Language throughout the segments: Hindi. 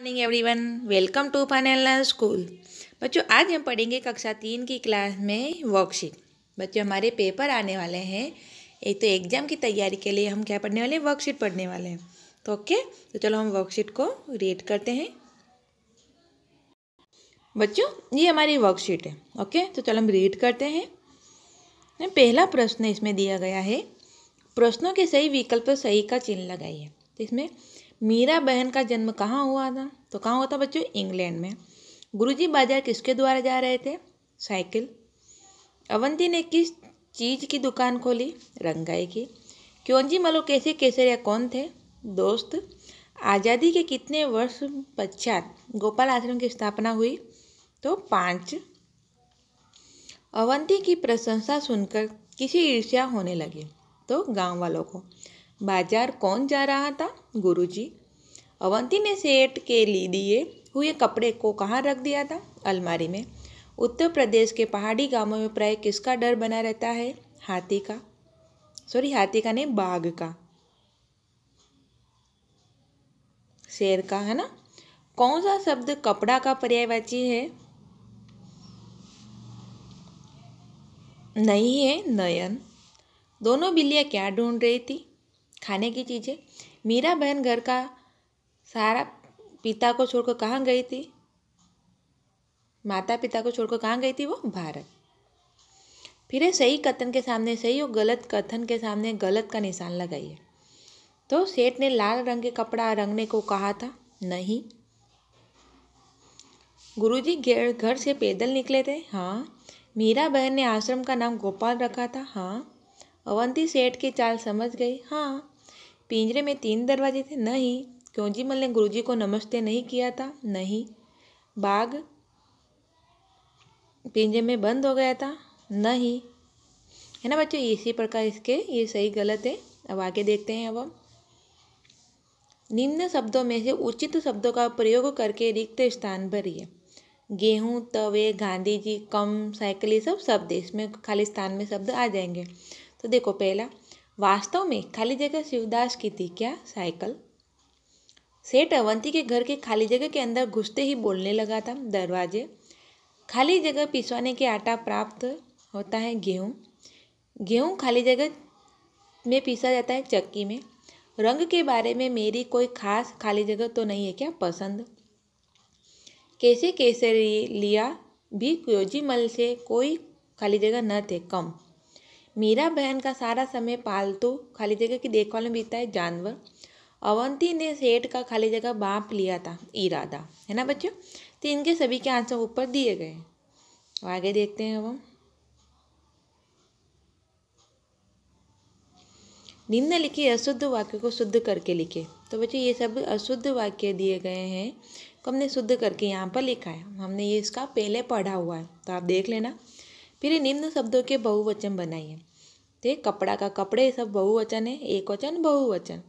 Morning everyone, welcome to fun and learn school. बच्चों, आज हम पढ़ेंगे कक्षा 3 की क्लास में वर्कशीट। बच्चों, हमारे पेपर आने वाले हैं। एक तो एग्जाम की तैयारी के लिए हम क्या पढ़ने वाले हैं, वर्कशीट पढ़ने वाले हैं। तो ओके, तो चलो हम वर्कशीट को रीड करते हैं। बच्चों, ये हमारी वर्कशीट है। ओके, तो चलो हम रीड करते हैं। पहला प्रश्न इसमें दिया गया है, प्रश्नों के सही विकल्प पर सही का चिन्ह लगाइए। तो इसमें मीरा बहन का जन्म कहाँ हुआ था? तो कहाँ हुआ था बच्चों? इंग्लैंड में। गुरुजी बाजार किसके द्वारा जा रहे थे? साइकिल। अवंती ने किस चीज़ की दुकान खोली? रंगाई की। क्योंजी मलो कैसे केसरिया कौन थे? दोस्त। आज़ादी के कितने वर्ष पश्चात गोपाल आश्रम की स्थापना हुई? तो 5। अवंती की प्रशंसा सुनकर किसी ईर्ष्या होने लगी? तो गांव वालों को। बाजार कौन जा रहा था? गुरुजी। अवंती ने सेठ के लिए दिए हुए कपड़े को कहाँ रख दिया था? अलमारी में। उत्तर प्रदेश के पहाड़ी गांवों में प्राय किसका डर बना रहता है? हाथी का। हाथी का नहीं, बाघ का, शेर का, है ना। कौन सा शब्द कपड़ा का पर्यायवाची है? नहीं है, नयन। दोनों बिल्लियाँ क्या ढूंढ रही थी? खाने की चीज़ें। मीरा बहन घर का सारा पिता को छोड़कर कहाँ गई थी? माता पिता को छोड़कर कहाँ गई थी वो? भारत। फिर है सही कथन के सामने सही और गलत कथन के सामने गलत का निशान लगाइए। तो सेठ ने लाल रंग के कपड़ा रंगने को कहा था? नहीं। गुरुजी घर से पैदल निकले थे? हाँ। मीरा बहन ने आश्रम का नाम गोपाल रखा था? हाँ। अवंती सेठ की चाल समझ गई? हाँ। पिंजरे में 3 दरवाजे थे? नहीं। क्योंजीमल ने गुरुजी को नमस्ते नहीं किया था? नहीं। बाघ पिंजरे में बंद हो गया था? नहीं। है ना बच्चों, इसी प्रकार इसके ये सही गलत है। अब आगे देखते हैं। अब हम निम्न शब्दों में से उचित शब्दों का प्रयोग करके रिक्त स्थान भरिए। गेहूँ, तवे, गांधी जी, कम, साइकिल, ये सब शब्द इसमें खाली स्थान में शब्द आ जाएंगे। तो देखो, पहला, वास्तव में खाली जगह शिवदास की थी क्या? साइकिल। सेठ अवंती के घर के खाली जगह के अंदर घुसते ही बोलने लगा था? दरवाजे। खाली जगह पिसवाने के आटा प्राप्त होता है? गेहूँ। गेहूँ खाली जगह में पीसा जाता है? चक्की में। रंग के बारे में मेरी कोई खास खाली जगह तो नहीं है क्या? पसंद। कैसे केसरिया भी क्योजीमल से कोई खाली जगह न थे? कम। मीरा बहन का सारा समय पालतू खाली जगह की देखभाल में बीता है? जानवर। अवंती ने सेठ का खाली जगह बांप लिया था? इरादा। है ना बच्चों, तो इनके सभी के आंसर ऊपर दिए गए। आगे देखते हैं। अब हम निम्नलिखित अशुद्ध वाक्य को शुद्ध करके लिखे। तो बच्चों, ये सब अशुद्ध वाक्य दिए गए हैं को हमने शुद्ध करके यहाँ पर लिखा है। हमने ये इसका पहले पढ़ा हुआ है, तो आप देख लेना। फिर निम्न शब्दों के बहुवचन बनाइए। तो कपड़ा का कपड़े सब बहुवचन है, एक वचन बहुवचन।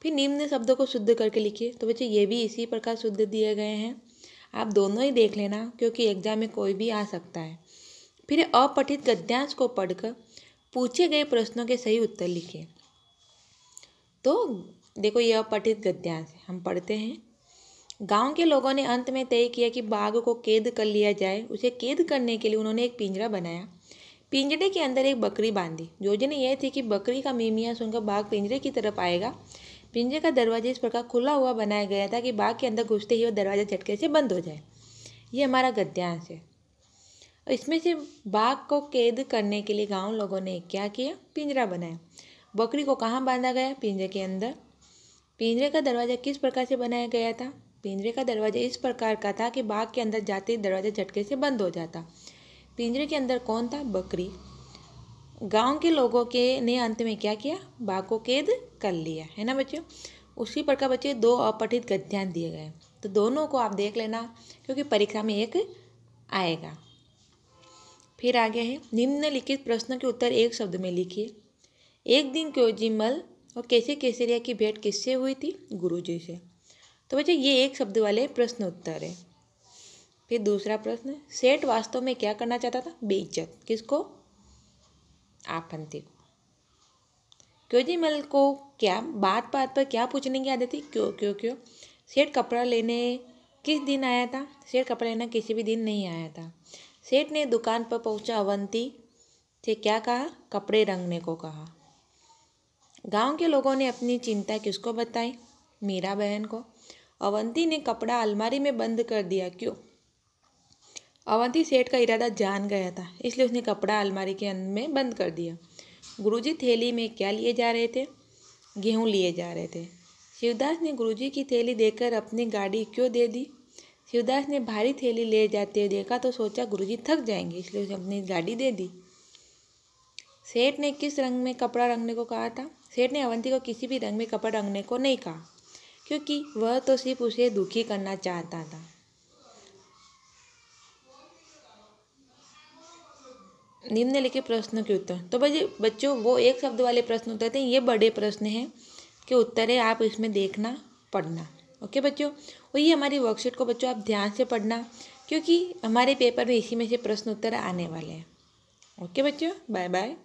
फिर निम्न शब्दों को शुद्ध करके लिखिए। तो बच्चों, ये भी इसी प्रकार शुद्ध दिए गए हैं। आप दोनों ही देख लेना, क्योंकि एग्जाम में कोई भी आ सकता है। फिर अपठित गद्यांश को पढ़कर पूछे गए प्रश्नों के सही उत्तर लिखिए। तो देखो, ये अपठित गद्यांश है, हम पढ़ते हैं। गांव के लोगों ने अंत में तय किया कि बाघ को कैद कर लिया जाए। उसे कैद करने के लिए उन्होंने एक पिंजरा बनाया। पिंजरे के अंदर एक बकरी बांधी। योजना यह थी कि बकरी का मिमिया सुनकर बाघ पिंजरे की तरफ आएगा। पिंजरे का दरवाजा इस प्रकार खुला हुआ बनाया गया था कि बाघ के अंदर घुसते ही वह दरवाजा झटके से बंद हो जाए। ये हमारा गद्यांश है। इसमें से बाघ को कैद करने के लिए गाँव लोगों ने क्या किया? पिंजरा बनाया। बकरी को कहाँ बांधा गया? पिंजरे के अंदर। पिंजरे का दरवाजा किस प्रकार से बनाया गया था? पिंजरे का दरवाजा इस प्रकार का था कि बाघ के अंदर जाते ही दरवाजा झटके से बंद हो जाता। पिंजरे के अंदर कौन था? बकरी। गांव के लोगों के ने अंत में क्या किया? बाघ को कैद कर लिया। है ना बच्चों, उसी प्रकार बच्चे 2 अपठित गद्यांश दिए गए। तो दोनों को आप देख लेना, क्योंकि परीक्षा में एक आएगा। फिर आगे है, निम्नलिखित प्रश्न के उत्तर एक शब्द में लिखिए। एक दिन क्योजीमल और कैसे केसरिया की भेंट किससे हुई थी? गुरुजी से। तो बच्चे, ये एक शब्द वाले प्रश्न उत्तर है। फिर दूसरा प्रश्न, सेठ वास्तव में क्या करना चाहता था? बेइज्जत। किसको? आपंती को। क्योजीमल को क्या बात बात पर क्या पूछने की आदत थी? क्यों क्यों क्यों। सेठ कपड़ा लेने किस दिन आया था? सेठ कपड़ा लेना किसी भी दिन नहीं आया था। सेठ ने दुकान पर पहुंचा अवंती से क्या कहा? कपड़े रंगने को कहा। गांव के लोगों ने अपनी चिंता किसको बताई? मीरा बहन को। अवंती ने कपड़ा अलमारी में बंद कर दिया। क्यों? अवंती सेठ का इरादा जान गया था, इसलिए उसने कपड़ा अलमारी के अंदर में बंद कर दिया। गुरुजी थैली में क्या लिए जा रहे थे? गेहूँ लिए जा रहे थे। शिवदास ने गुरुजी की थैली देखकर अपनी गाड़ी क्यों दे दी? शिवदास ने भारी थैली ले जाते देखा तो सोचा गुरुजी थक जाएंगे, इसलिए उसने अपनी गाड़ी दे दी। सेठ ने किस रंग में कपड़ा रंगने को कहा था? सेठ ने अवंती को किसी भी रंग में कपड़ा रंगने को नहीं कहा, क्योंकि वह तो सिर्फ उसे दुखी करना चाहता था। निम्नलिखित प्रश्नों के उत्तर। तो बच्चों वो एक शब्द वाले प्रश्न उत्तर थे, ये बड़े प्रश्न हैं कि उत्तर है, आप इसमें देखना पढ़ना। ओके बच्चों, और ये हमारी वर्कशीट को बच्चों आप ध्यान से पढ़ना, क्योंकि हमारे पेपर में इसी में से प्रश्न उत्तर आने वाले हैं। ओके बच्चों, बाय बाय।